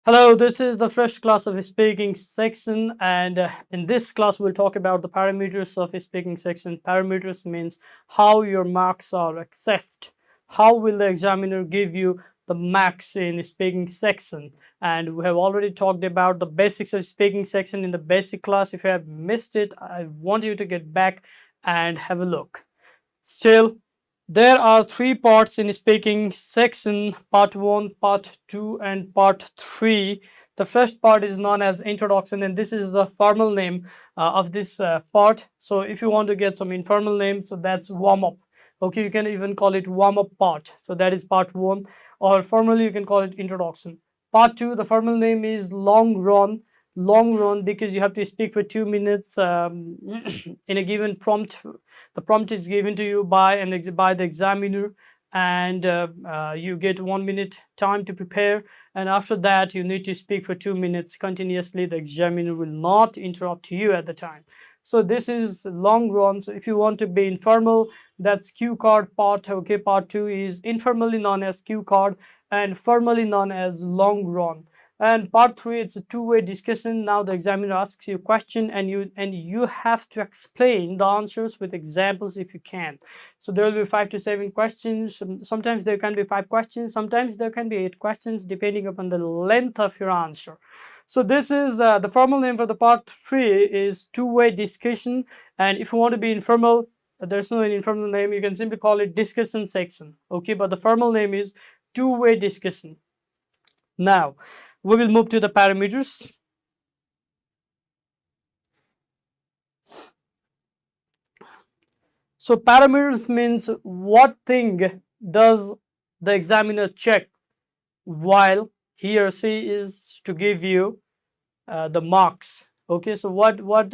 Hello, this is the first class of speaking section, and in this class we'll talk about the parameters of speaking section. Parameters means how your marks are accessed. How will the examiner give you the marks in speaking section? And we have already talked about the basics of speaking section in the basic class. If you have missed it, I want you to get back and have a look. Still, there are three parts in speaking section: part 1, part 2, and part 3. The first part is known as introduction, and this is the formal name of this part. So if you want to get some informal name, so that's warm up. Okay, you can even call it warm up part. So that is part 1, or formally you can call it introduction. Part 2, the formal name is long run. Long run because you have to speak for 2 minutes in a given prompt. The prompt is given to you by the examiner, and you get 1 minute time to prepare, and after that you need to speak for 2 minutes continuously. The examiner will not interrupt you at the time. So this is long run. So if you want to be informal, that's cue card part. Okay, part 2 is informally known as cue card and formally known as long run. And part 3, it's a two-way discussion. Now the examiner asks you a question, and you have to explain the answers with examples if you can. So there will be 5 to 7 questions. Sometimes there can be 5 questions, sometimes there can be 8 questions, depending upon the length of your answer. So this is the formal name for the part 3 is two-way discussion. And if you want to be informal, there's no informal name, you can simply call it discussion section. Okay, but the formal name is two-way discussion. Now we will move to the parameters. So parameters means what thing does the examiner check while he or she is to give you the marks. Okay, so what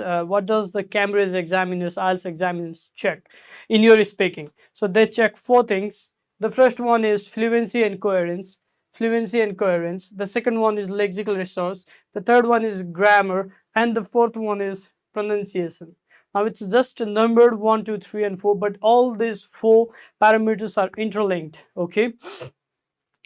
does the Cambridge examiners, IELTS examiners check in your speaking? So they check 4 things. The first one is fluency and coherence. Fluency and coherence. The second one is lexical resource. The third one is grammar, and the fourth one is pronunciation. Now it's just numbered 1, 2, 3, and 4, but all these 4 parameters are interlinked. Okay,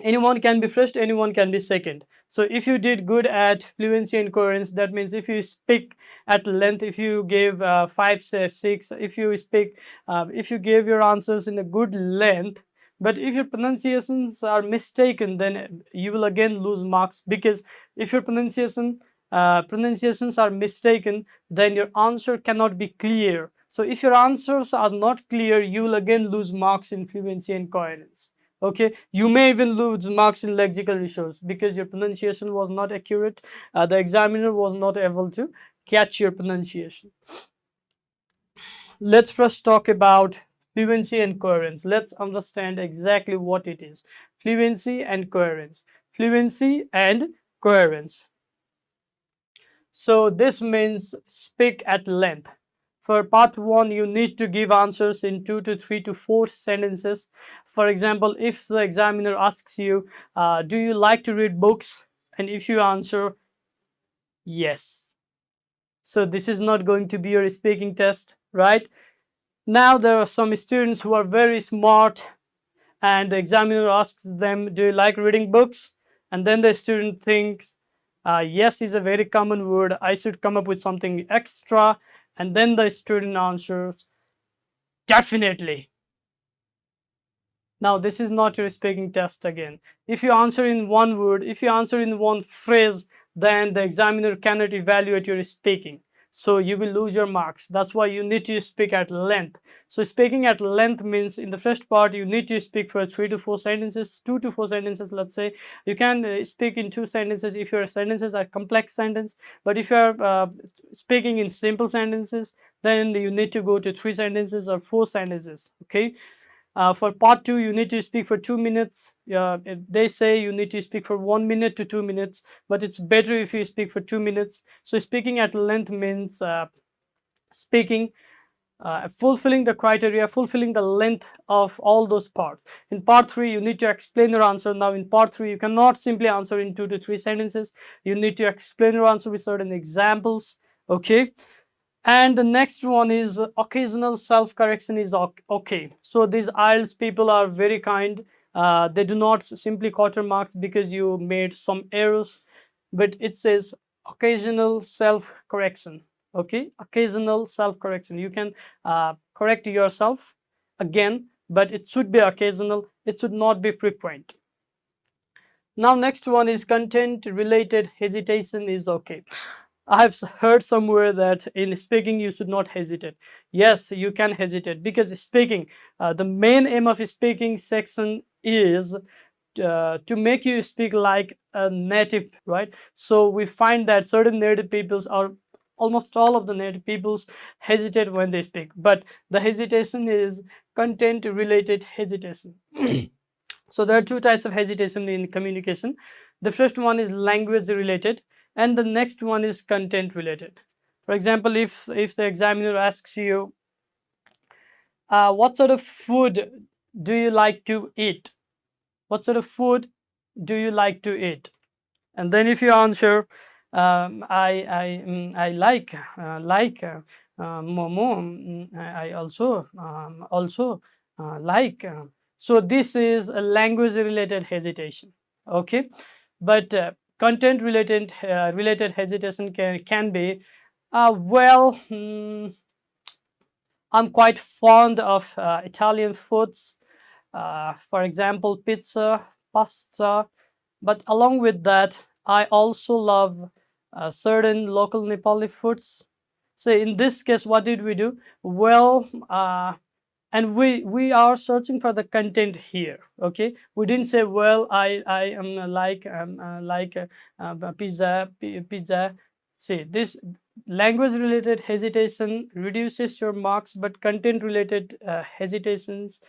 anyone can be first, anyone can be second. So if you did good at fluency and coherence, that means if you speak at length, if you gave 5, 6, if you speak, if you gave your answers in a good length, but if your pronunciations are mistaken, then you will again lose marks, because if your pronunciations are mistaken, then your answer cannot be clear. So if your answers are not clear, you will again lose marks in fluency and coherence. Okay, you may even lose marks in lexical resource because your pronunciation was not accurate. The examiner was not able to catch your pronunciation. Let's first talk about fluency and coherence. Let's understand exactly what it is. Fluency and coherence. Fluency and coherence. So this means speak at length. For part 1, you need to give answers in 2 to 3 to 4 sentences. For example, if the examiner asks you, do you like to read books? And if you answer yes, so this is not going to be your speaking test, right? Now there are some students who are very smart, and the examiner asks them, do you like reading books? And then the student thinks, yes is a very common word, I should come up with something extra. And then the student answers, definitely. Now this is not your speaking test again. If you answer in one word, if you answer in one phrase, then the examiner cannot evaluate your speaking. So you will lose your marks. That's why you need to speak at length. So speaking at length means in the first part you need to speak for 3 to 4 sentences, 2 to 4 sentences. Let's say you can speak in 2 sentences if your sentences are complex sentence. But if you are speaking in simple sentences, then you need to go to 3 sentences or 4 sentences. Okay. For part 2, you need to speak for 2 minutes. They say you need to speak for 1 minute to 2 minutes, but it's better if you speak for 2 minutes. So speaking at length means speaking, fulfilling the criteria, fulfilling the length of all those parts. In part 3, you need to explain your answer. Now in part 3, you cannot simply answer in 2 to 3 sentences. You need to explain your answer with certain examples. Okay. And the next one is occasional self-correction is okay. So these IELTS people are very kind. They do not simply quarter marks because you made some errors. but it says occasional self-correction. Okay, occasional self-correction. You can correct yourself again, but it should be occasional. It should not be frequent. Now, next one is content related hesitation is okay. I've heard somewhere that in speaking you should not hesitate. Yes, you can hesitate because speaking, the main aim of speaking section is to make you speak like a native, right? So we find that certain native peoples are almost all of the native peoples hesitate when they speak, but the hesitation is content related hesitation. So there are two types of hesitation in communication. The first one is language related, and the next one is content related. For example, if the examiner asks you, what sort of food do you like to eat? What sort of food do you like to eat? And then if you answer, I like momo. I also like. So this is a language related hesitation. Okay, but content related hesitation can be well. I'm quite fond of Italian foods. For example, pizza, pasta, but along with that, I also love certain local Nepali foods. So in this case, what did we do? Well, and we are searching for the content here. Okay, we didn't say, well, I am pizza. See, this language related hesitation reduces your marks, but content related hesitations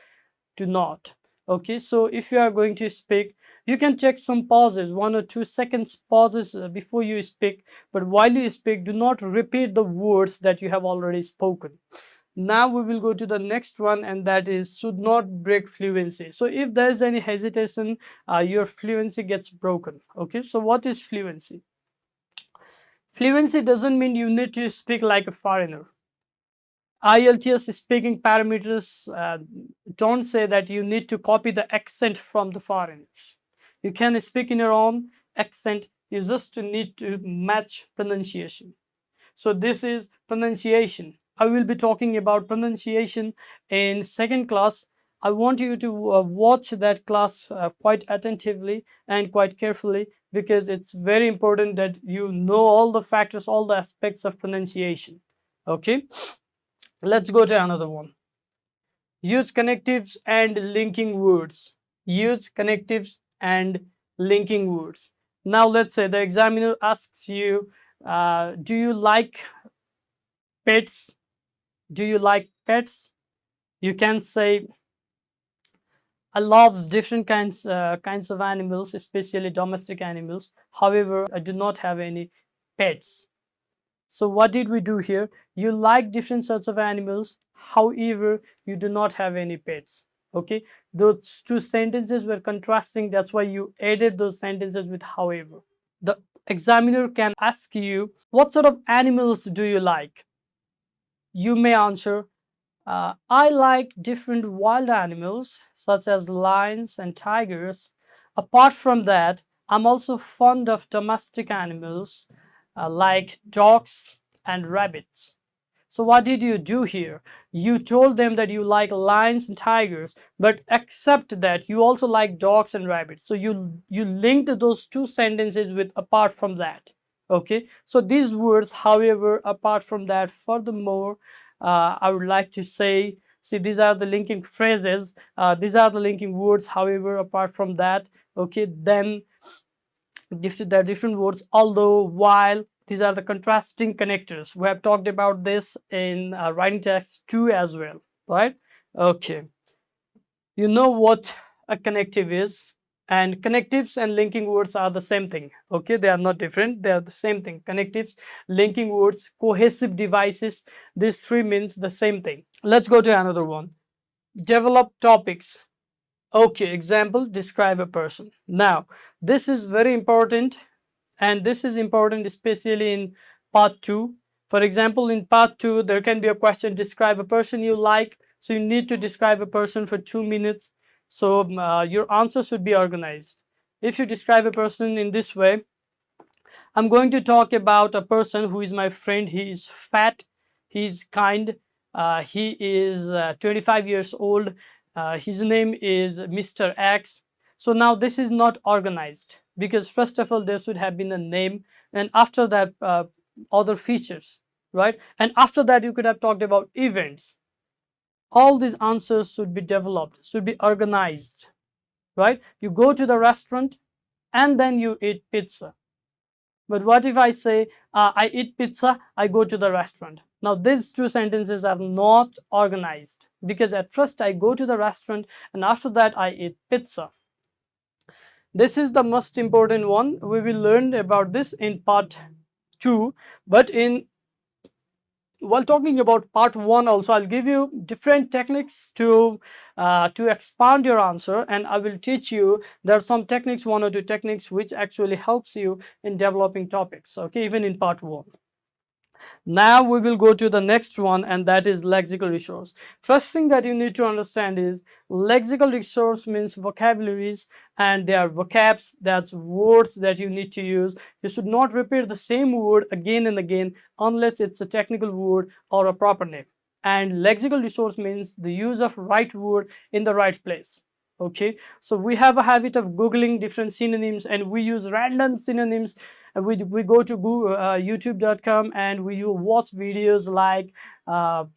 do not. Okay, so if you are going to speak, you can check some pauses, 1 or 2 seconds pauses before you speak, but while you speak, do not repeat the words that you have already spoken. Now we will go to the next one, and that is should not break fluency. So if there is any hesitation, your fluency gets broken. Okay, so what is fluency? Fluency doesn't mean you need to speak like a foreigner. IELTS speaking parameters don't say that you need to copy the accent from the foreigners. You can speak in your own accent, you just need to match pronunciation. So this is pronunciation. I will be talking about pronunciation in second class. I want you to watch that class quite attentively and quite carefully, because it's very important that you know all the factors, all the aspects of pronunciation. Okay, let's go to another one. Use connectives and linking words. Use connectives and linking words. Now let's say the examiner asks you, do you like pets? Do you like pets? You can say, I love different kinds of animals, especially domestic animals. However, I do not have any pets. So what did we do here? You like different sorts of animals, however, you do not have any pets. Okay, those two sentences were contrasting. That's why you added those sentences with however. The examiner can ask you, what sort of animals do you like? You may answer, I like different wild animals such as lions and tigers. Apart from that, I'm also fond of domestic animals like dogs and rabbits. So what did you do here? You told them that you like lions and tigers, but except that you also like dogs and rabbits. So you linked those two sentences with apart from that. Okay, so these words, however, apart from that, furthermore, I would like to say, see, these are the linking phrases, these are the linking words, however, apart from that. Okay, then there are different words, although, while. These are the contrasting connectors. We have talked about this in writing text 2 as well, right? Okay, you know what a connective is, and connectives and linking words are the same thing. Okay, they are not different, they are the same thing. Connectives, linking words, cohesive devices, these three means the same thing. Let's go to another one. Develop topics. Okay, example, describe a person. Now this is very important, and this is important especially in part 2. For example, in part 2 there can be a question, describe a person you like. So you need to describe a person for 2 minutes. So your answer should be organized. If you describe a person in this way, I'm going to talk about a person who is my friend. He is fat, he's kind, he is 25 years old. His name is Mr. X. So now this is not organized because first of all there should have been a name, and after that other features, right? And after that you could have talked about events. All these answers should be developed, should be organized, right? You go to the restaurant and then you eat pizza. But what if I say, I eat pizza, I go to the restaurant? Now, these two sentences are not organized because at first I go to the restaurant and after that I eat pizza. This is the most important one. We will learn about this in part 2, but in while talking about part 1 also, I'll give you different techniques to expand your answer, and I will teach you there are some techniques, 1 or 2 techniques which actually helps you in developing topics, okay, even in part 1. Now we will go to the next one, and that is lexical resource. First thing that you need to understand is lexical resource means vocabularies, and they are vocabs, that's words that you need to use. You should not repeat the same word again and again unless it's a technical word or a proper name. And lexical resource means the use of right word in the right place. Okay, so we have a habit of googling different synonyms and we use random synonyms. We go to Google, youtube.com, and we watch videos like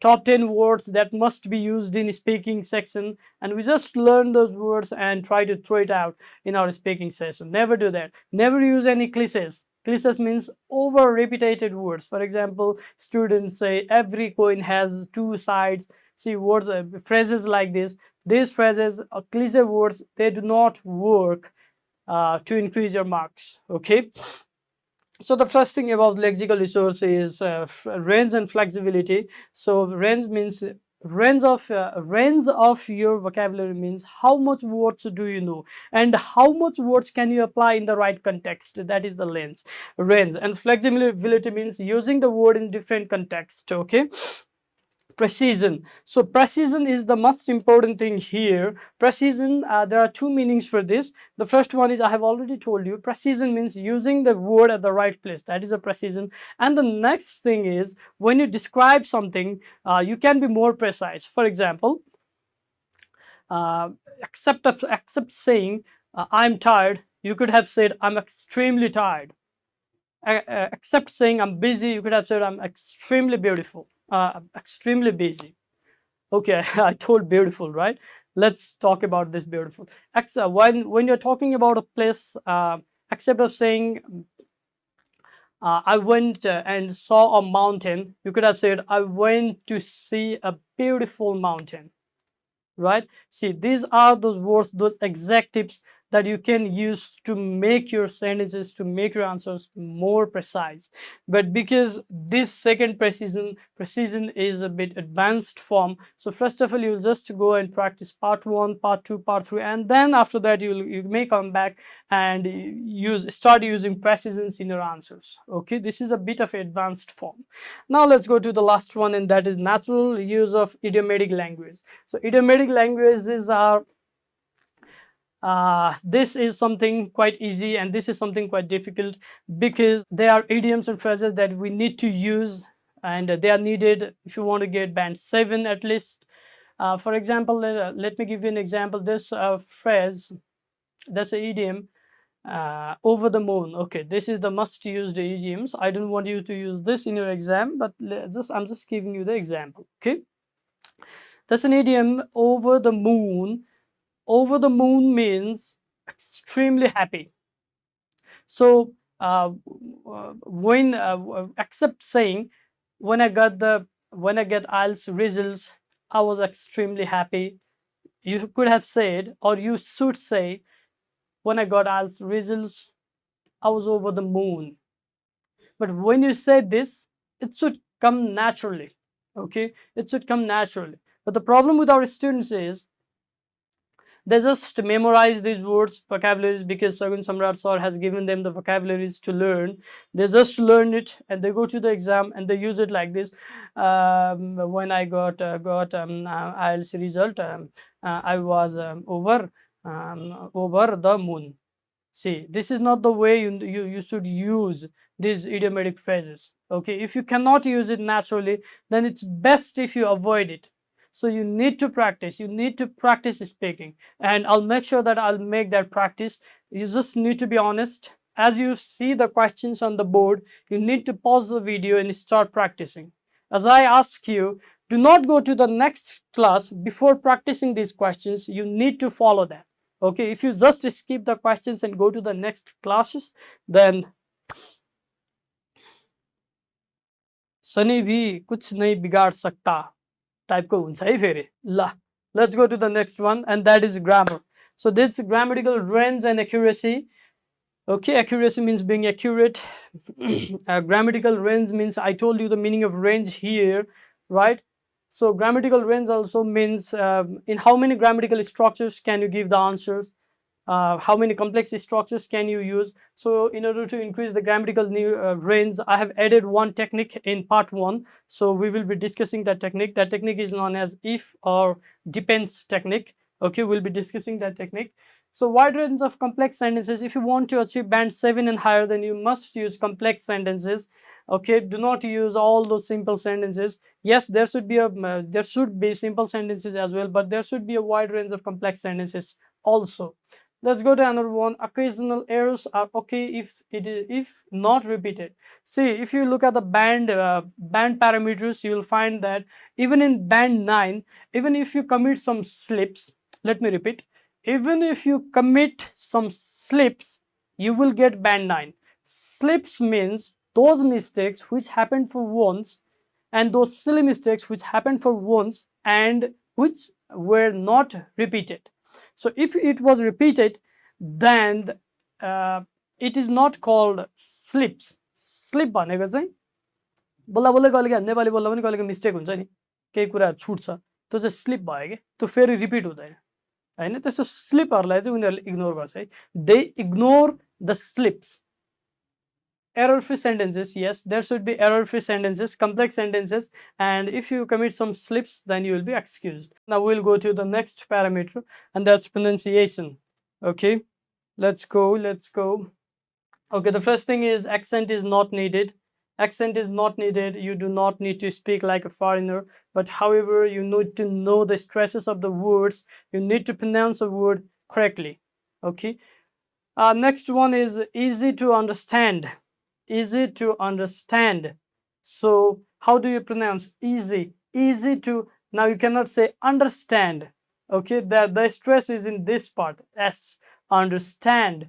top 10 words that must be used in speaking section, and we just learn those words and try to throw it out in our speaking session. Never do that. Never use any cliches. Cliches means over repeated words. For example, students say every coin has 2 sides. See, words, phrases like this. These phrases are cliche words. They do not work to increase your marks. Okay. So the first thing about lexical resource is range and flexibility. So range of your vocabulary means how much words do you know and how much words can you apply in the right context. That is the range. And flexibility means using the word in different context. Okay. Precision. So precision is the most important thing here. Precision, there are 2 meanings for this. The first one is, I have already told you, precision means using the word at the right place. That is a precision. And the next thing is, when you describe something, you can be more precise. For example, uh, except saying I'm tired, you could have said I'm extremely tired. Except saying I'm busy, you could have said I'm extremely beautiful, extremely busy. Okay, I told beautiful, right? Let's talk about this beautiful. When you're talking about a place, except of saying I went and saw a mountain, you could have said I went to see a beautiful mountain, right? See, these are those words, those adjectives that you can use to make your sentences, to make your answers more precise. But because this second precision is a bit advanced form, so first of all you'll just go and practice part 1, part 2, part 3, and then after that you may come back and start using precisions in your answers. Okay, this is a bit of advanced form. Now let's go to the last one, and that is natural use of idiomatic language. So idiomatic languages are this is something quite easy and this is something quite difficult, because they are idioms and phrases that we need to use, and they are needed if you want to get band 7 at least. For example, let me give you an example. This phrase, that's an idiom, over the moon. Okay, this is the must used idioms. I don't want you to use this in your exam, but I'm just giving you the example. Okay, that's an idiom, over the moon. Over the moon means extremely happy. So when except saying when I get IELTS results, I was extremely happy. You could have said, or you should say, when I got IELTS results, I was over the moon. But when you say this, it should come naturally. Okay, it should come naturally. But the problem with our students is they just memorize these words, vocabularies, because Sagun Samrat sir has given them the vocabularies to learn. They just learn it and they go to the exam and they use it like this. When I got IELTS result, I was over the moon. See, this is not the way you should use these idiomatic phrases. Okay, if you cannot use it naturally, then it's best if you avoid it. So you need to practice. You need to practice speaking, and I'll make sure that I'll make that practice. You just need to be honest. As you see the questions on the board, you need to pause the video and start practicing. As I ask you, do not go to the next class before practicing these questions. You need to follow that. Okay, if you just skip the questions and go to the next classes, then Sunny भी कुछ नहीं बिगाड़ सकता type को हुन्छ है फेरि ल let's go to the next one, and that is grammar. So this grammatical range and accuracy. Okay, accuracy means being accurate. Grammatical range means, I told you the meaning of range here, right? So grammatical range also means in how many grammatical structures can you give the answers, how many complex structures can you use. So in order to increase the grammatical range, I have added one technique in part 1. So we will be discussing that technique. That technique is known as if or depends technique. Okay, we'll be discussing that technique. So wide range of complex sentences. If you want to achieve band 7 and higher, then you must use complex sentences. Okay, do not use all those simple sentences. Yes, there should be simple sentences as well, but there should be a wide range of complex sentences also. Let's go to another one. Occasional errors are okay if not repeated. See, if you look at the band parameters, you will find that even in band 9, even if you commit some slips, let me repeat, even if you commit some slips, you will get band 9. Slips means those mistakes which happened for once, and those silly mistakes which happened for once and which were not repeated. So if it was repeated, then it is not called slips. Slip भनेको चाहिँ बोल्दा बोल्दै कहिले नेपाली बोल्दा पनि कहिलेको mistake हुन्छ नि, केही कुराहरू छुट्छ, त्यो चाहिँ स्लिप भयो कि त्यो फेरि रिपिट हुँदैन हैन। त्यस्तो स्लिपहरूलाई चाहिँ उनीहरूले इग्नोर गर्छ है। दे ignore the slips. Error-free sentences, yes, there should be error-free sentences, complex sentences, and if you commit some slips, then you will be excused. Now we'll go to the next parameter, and that's pronunciation. Okay, let's go. Okay, the first thing is accent is not needed. Accent is not needed. You do not need to speak like a foreigner, but however, you need to know the stresses of the words. You need to pronounce a word correctly. Okay, next one is easy to understand. Easy to understand. So how do you pronounce easy? Easy to, now you cannot say understand. Okay, the stress is in this part, s, understand.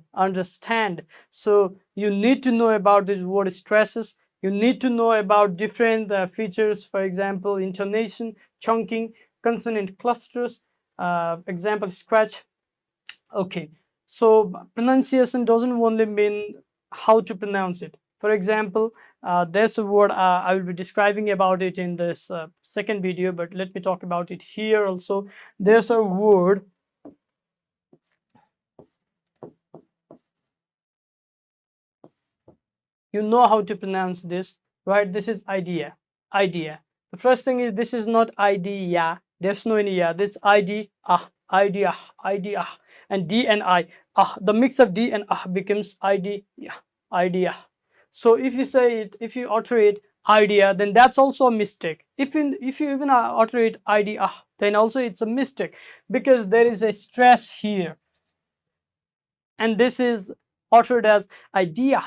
So you need to know about these word stresses. You need to know about different features, for example, intonation, chunking, consonant clusters, example scratch. Okay, so pronunciation doesn't only mean how to pronounce it. For example, there's a word I will be describing about it in this second video, but let me talk about it here also. There's a word, you know how to pronounce this, right? This is idea. The first thing is, this is not idea. There's no any yeah. This idea, idea, and D and I. The mix of D and becomes idea. So if you say it, if you utter it idea, then that's also a mistake. If you even utter it idea, then also it's a mistake, because there is a stress here, and this is uttered as idea.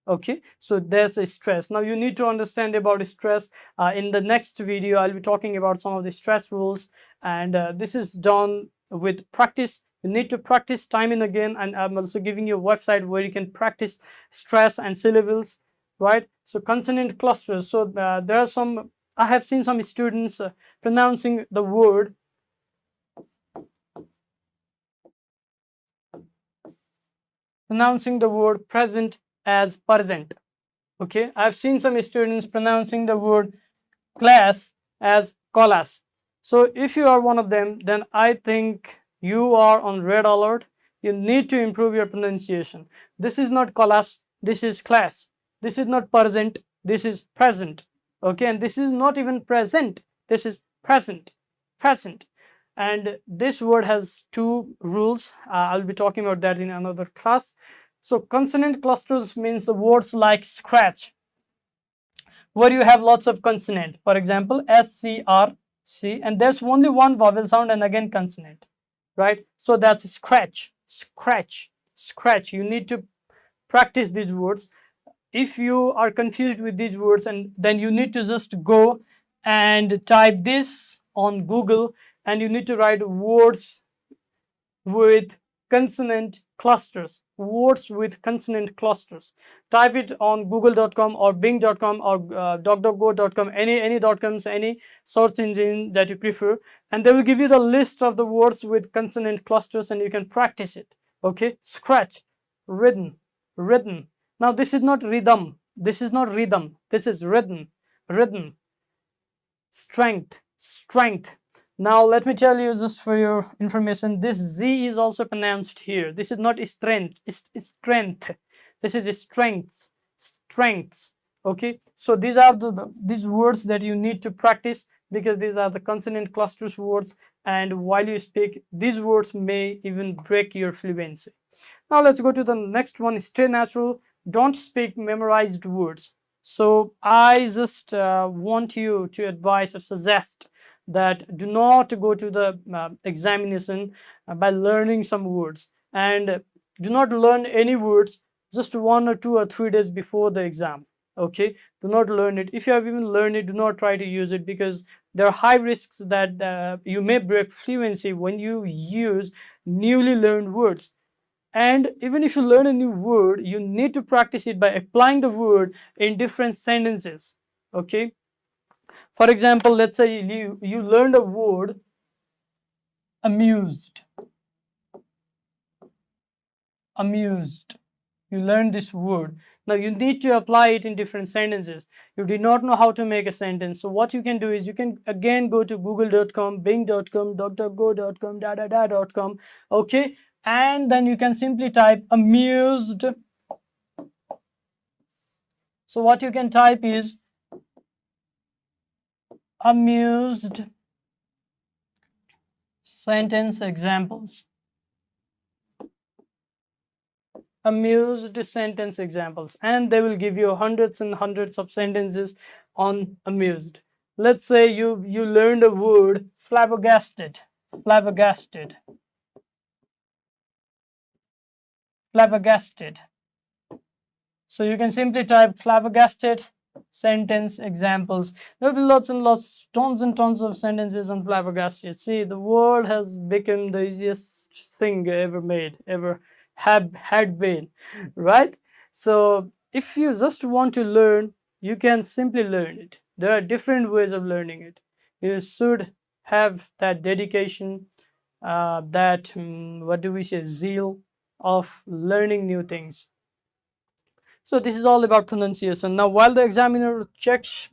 Okay, so there's a stress. Now you need to understand about stress. In the next video, I'll be talking about some of the stress rules, and this is done with practice. You need to practice time and again, and I'm also giving you a website where you can practice stress and syllables, right? So consonant clusters. So there are some, I have seen some students pronouncing the word present as present. Okay, I've seen some students pronouncing the word class as class. So if you are one of them, then I think you are on red alert. You need to improve your pronunciation. This is not class, this is class. This is not present, this is present. Okay, and this is not even present, this is present. and this word has two rules. I'll be talking about that in another class. So consonant clusters means the words like scratch, where you have lots of consonant. For example, S, C, R, C, and there's only one vowel sound and again consonant, right? So that's scratch, scratch, scratch. You need to practice these words. If you are confused with these words, and then you need to just go and type this on Google, and you need to write words with consonant clusters, words with consonant clusters. Type it on google.com or bing.com or docgo.com, any .coms, any search engine that you prefer, and they will give you the list of the words with consonant clusters, and you can practice it. Okay, scratch, rhythm, rhythm. Now this is not rhythm, this is not rhythm, this is rhythm, rhythm, strength, strength. Now let me tell you, just for your information, this Z is also pronounced here. This is not strength, it's strength. This is strength, strengths. Okay, so these are these words that you need to practice, because these are the consonant clusters words, and while you speak, these words may even break your fluency. Now let's go to the next one. Stay natural, don't speak memorized words. So I just want you to advise or suggest that do not go to the examination by learning some words, and do not learn any words just 1 or 2 or 3 days before the exam. Okay, do not learn it. If you have even learned it, do not try to use it, because there are high risks that you may break fluency when you use newly learned words. And even if you learn a new word, you need to practice it by applying the word in different sentences. Okay, for example, let's say you learned a word amused, amused. You learned this word. Now you need to apply it in different sentences. You did not know how to make a sentence, so what you can do is you can again go to google.com, bing.com, docgo.com, da.com. Okay, and then you can simply type amused. So what you can type is amused sentence examples, amused sentence examples, and they will give you hundreds and hundreds of sentences on amused. Let's say you learned a word flabbergasted, flabbergasted, flabbergasted. So you can simply type flabbergasted sentence examples. There'll be lots and lots, tons and tons of sentences on flabbergasted. See, the world has become the easiest thing ever made, ever had been, right? So if you just want to learn, you can simply learn it. There are different ways of learning it. You should have that dedication, that what do we say, zeal of learning new things. So this is all about pronunciation. Now, while the examiner checks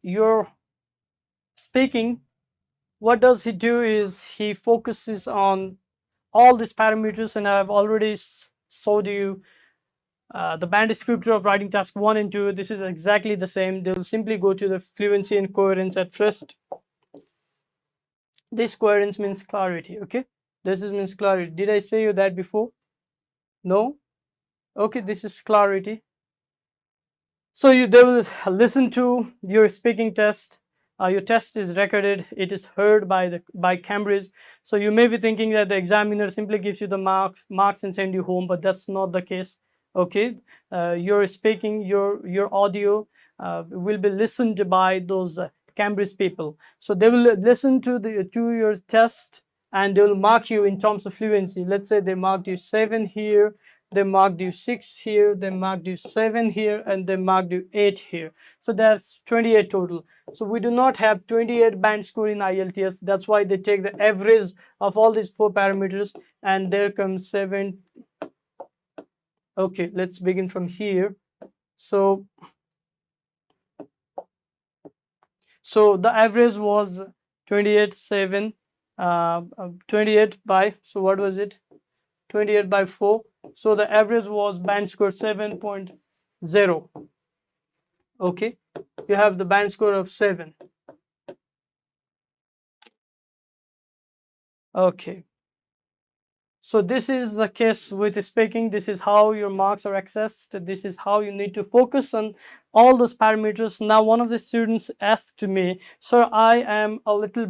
your speaking, what does he do is he focuses on all these parameters, and I've already showed you the band descriptor of writing task 1 and 2. This is exactly the same. They'll simply go to the fluency and coherence at first. This coherence means clarity, okay? This is means clarity. Did I say you that before? No? Okay, this is clarity. So they will listen to your speaking test. Your test is recorded. It is heard by Cambridge. So you may be thinking that the examiner simply gives you the marks and send you home, but that's not the case. Okay, your speaking, your audio will be listened by those Cambridge people. So they will listen to your test, and they will mark you in terms of fluency. Let's say they marked you 7 here, they marked you 6 here, they marked you 7 here, and they marked you 8 here. So that's 28 total. So we do not have 28 band score in IELTS. That's why they take the average of all these 4 parameters, and there comes 7. Okay, let's begin from here. So the average was 28 7, 28 by, so what was it, 28 by 4. So the average was band score 7.0. Okay, you have the band score of 7. Okay. So this is the case with speaking. This is how your marks are accessed. This is how you need to focus on all those parameters. Now, one of the students asked me, sir, I am a little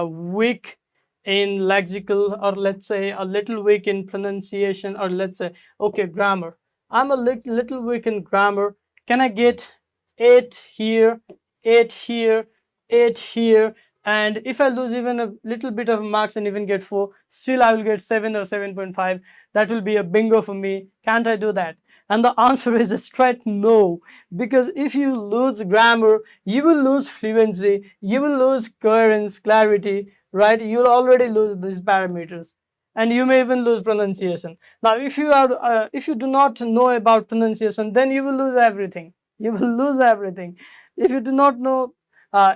weak in lexical, or let's say a little weak in pronunciation, or let's say, okay, grammar. I'm a little weak in grammar. Can I get 8 here, 8 here, 8 here? And if I lose even a little bit of marks and even get 4, still I will get 7 or 7.5. That will be a bingo for me. Can't I do that? And the answer is a straight no, because if you lose grammar, you will lose fluency, you will lose coherence, clarity, right? You'll already lose these parameters, and you may even lose pronunciation. Now, if you do not know about pronunciation, then you will lose everything. You will lose everything. If you do not know,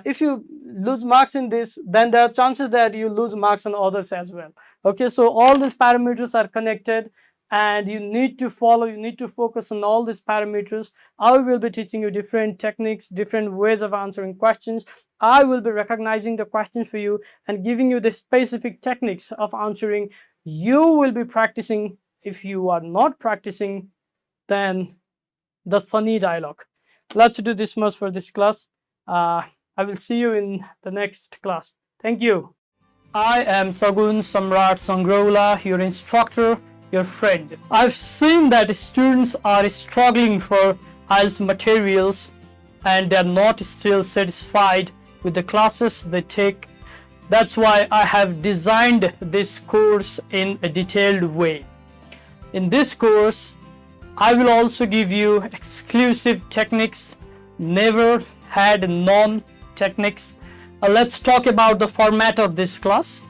if you lose marks in this, then there are chances that you lose marks in others as well. Okay, so all these parameters are connected, and you need to follow, you need to focus on all these parameters. I will be teaching you different techniques, different ways of answering questions. I will be recognizing the questions for you and giving you the specific techniques of answering. You will be practicing. If you are not practicing, then the sunny dialogue. Let's do this much for this class. I will see you in the next class. Thank you. I am Sagun Samrat Sangrola, your instructor, your friend. I've seen that students are struggling for IELTS materials and they're not still satisfied with the classes they take. That's why I have designed this course in a detailed way. In this course, I will also give you exclusive techniques, never had known techniques. Let's talk about the format of this class.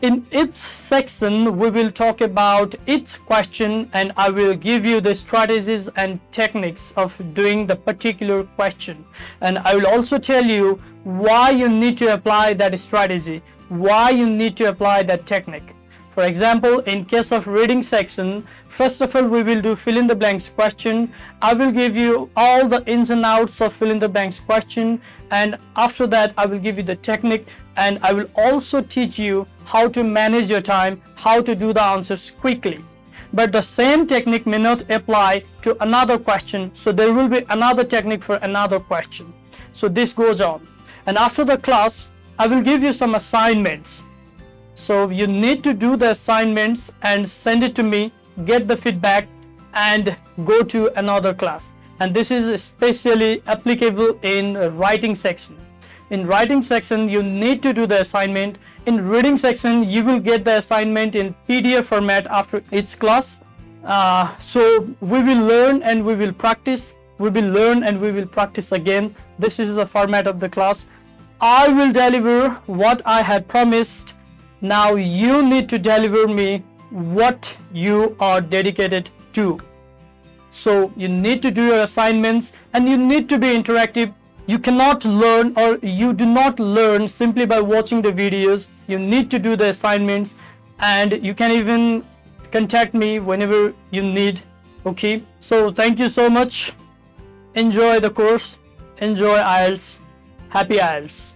In each section, we will talk about each question, and I will give you the strategies and techniques of doing the particular question. And I will also tell you why you need to apply that strategy, why you need to apply that technique. For example, in case of reading section, first of all, we will do fill in the blanks question. I will give you all the ins and outs of fill in the blanks question, and after that I will give you the technique, and I will also teach you how to manage your time, how to do the answers quickly. But the same technique may not apply to another question, so there will be another technique for another question. So this goes on, and after the class I will give you some assignments. So you need to do the assignments and send it to me, get the feedback, and go to another class. And this is especially applicable in writing section. In writing section, you need to do the assignment. In reading section, you will get the assignment in PDF format after each class. So we will learn and we will practice. We will learn and we will practice again. This is the format of the class. I will deliver what I had promised. Now you need to deliver me what you are dedicated to. So you need to do your assignments and you need to be interactive. You cannot learn, or you do not learn simply by watching the videos. You need to do the assignments, and you can even contact me whenever you need. Okay, so thank you so much. Enjoy the course, enjoy IELTS. Happy IELTS.